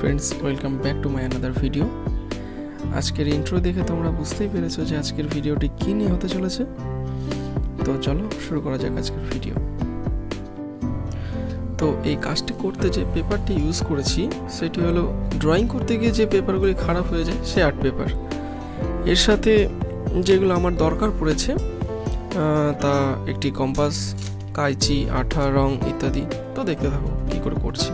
Friends, welcome back to my another video. আজকের intro দেখে তোমরা বুঝতেই পেরেছো যে আজকের ভিডিওটি কী নিয়ে হতে চলেছে। তো চলো শুরু করা যাক আজকের ভিডিও। তো এই কাজটি করতে যে পেপারটি ইউজ করেছি সেটি হলো ড্রয়িং করতে গিয়ে যে পেপারগুলি খারাপ হয়ে যায় সে আর্ট পেপার। এর সাথে যেগুলো আমার দরকার পড়েছে তা একটি কম্পাস, কাঁচি, আঠা, রং ইত্যাদি। তো দেখতে থাকো কী করে করছি।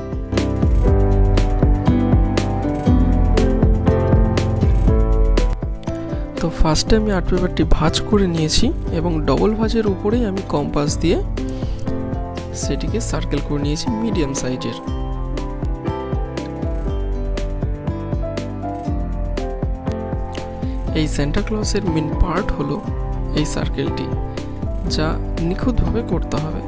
তো ফার্স্টে আমি আর্ট পেপারটি ভাঁজ করে নিয়েছি এবং ডবল ভাঁজের উপরেই আমি কম্পাস দিয়ে সেটিকে সার্কেল করে নিয়েছি মিডিয়াম সাইজের। এই সান্টা ক্লজের মেন পার্ট হলো এই সার্কেলটি, যা নিখুঁতভাবে করতে হবে।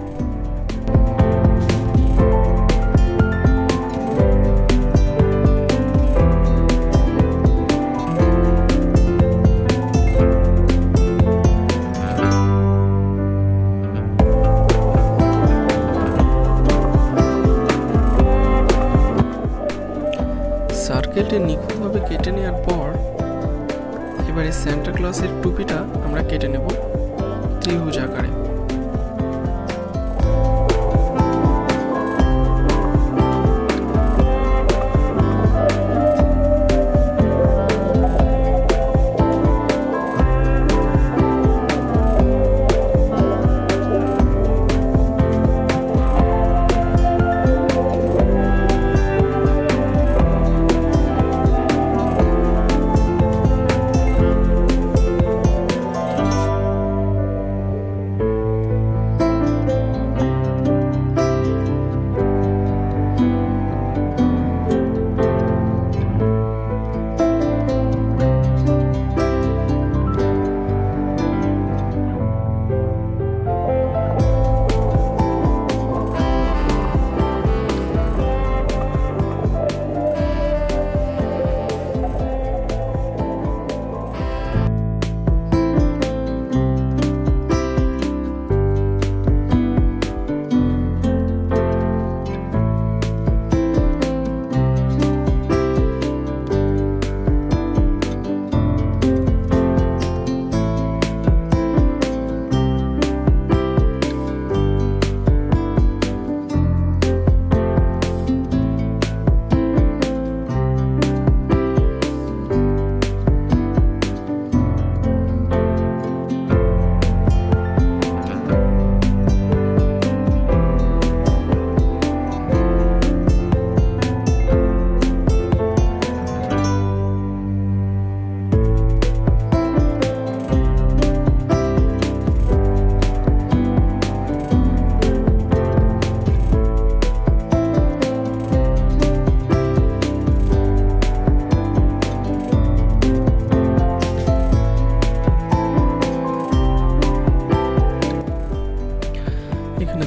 সার্কেলটি নিখুঁতভাবে কেটে নেওয়ার পর এবারে সান্টা ক্লজের টুপিটা আমরা কেটে নেব ত্রিভুজ আকারে।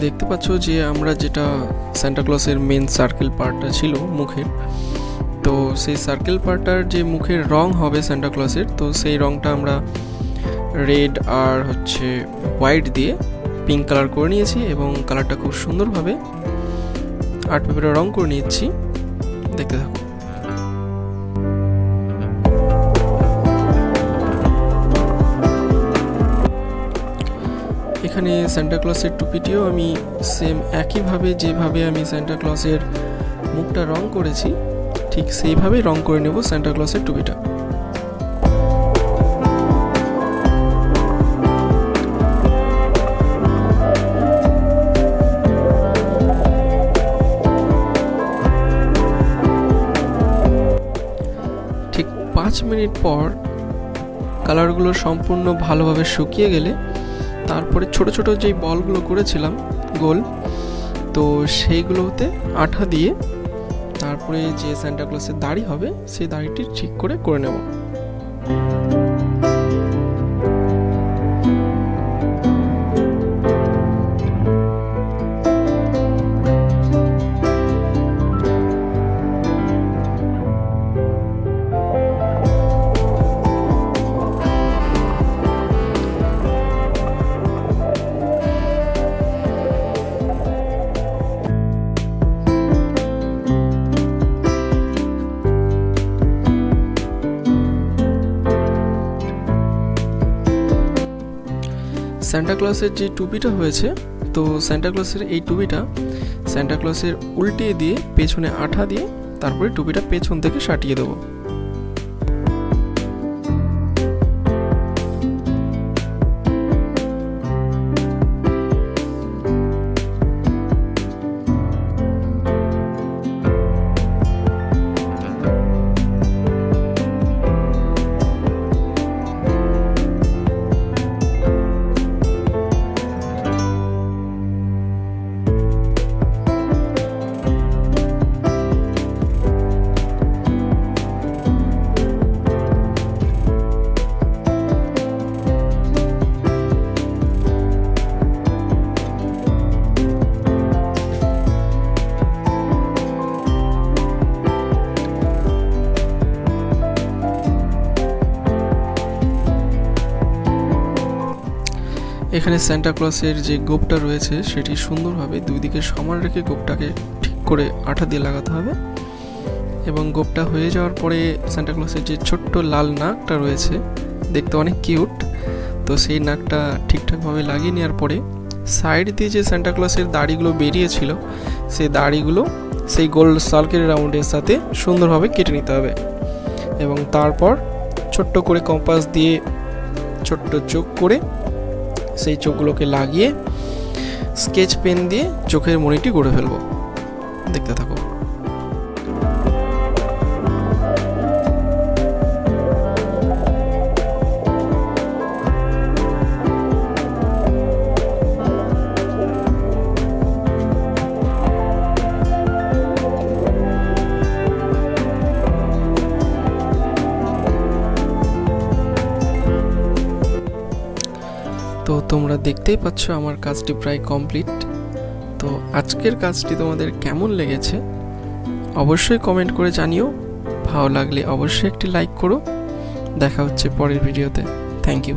দেখতে পাচ্ছ যে আমরা যেটা সান্টা ক্লজের মেন সার্কেল পার্টটা ছিল মুখের, তো সেই সার্কেল পার্টটার যে মুখের রং হবে সান্টা ক্লজের, তো সেই রংটা আমরা রেড আর হোয়াইট দিয়ে পিঙ্ক কালার করে নিয়েছি এবং কালারটা খুব সুন্দরভাবে আর্ট পেপারে রং করে নিয়েছি। দেখতে থাকো। এখানে সান্টা ক্লজের টুপিটিও আমি সেম একইভাবে যেভাবে আমি সান্টা ক্লজের মুখটা রং করেছি ঠিক সেইভাবেই রং করে নেব সান্টা ক্লজের টুপিটা। ঠিক 5 মিনিট পর কালারগুলো সম্পূর্ণ ভালোভাবে শুকিয়ে গেলে তারপরে ছোট ছোট যেই বলগুলো করেছিলাম গোল, তো সেইগুলোতে আঠা দিয়ে তারপরে যে সান্টা ক্লজের দাড়ি হবে সেই দাড়িটি ঠিক করে নেব। সান্টা ক্লসের যে টুপিটা হয়েছে, তো সান্টা ক্লসের এই টুপিটা সান্টা ক্লসের উল্টিয়ে দিয়ে পেছনে আঠা দিয়ে তারপরে টুপিটা পেছন থেকে সাটিয়ে দেবো। এখানে সান্টা ক্লসের যে গোপটা রয়েছে সেটি সুন্দরভাবে দুই দিকে সমান রেখে গোপটাকে ঠিক করে আঠা দিয়ে লাগাতে হবে। এবং গোপটা হয়ে যাওয়ার পরে সান্টা ক্লসের যে ছোট্ট লাল নাকটা রয়েছে, দেখতে অনেক কিউট, তো সেই নাকটা ঠিকঠাকভাবে লাগিয়ে নেওয়ার পরে সাইড দিয়ে যে সান্টা ক্লসের দাড়িগুলো বেরিয়েছিল সেই দাড়িগুলো সেই গোল সার্কেল রাউন্ডের সাথে সুন্দরভাবে কেটে নিতে হবে। এবং তারপর ছোট্ট করে কম্পাস দিয়ে ছোট্ট চোখ করে সেই চোখগুলোকে লাগিয়ে স্কেচ পেন দিয়ে চোখের মণিটি গড়ে ফেলবো। দেখতে থাকো। তো তোমরা দেখতেই পাচ্ছ আমার কাজটি প্রায় কমপ্লিট। তো আজকের কাজটি তোমাদের কেমন লেগেছে অবশ্যই কমেন্ট করে জানিও। ভালো লাগলে অবশ্যই একটি লাইক করো। দেখা হচ্ছে পরের ভিডিওতে। Thank you.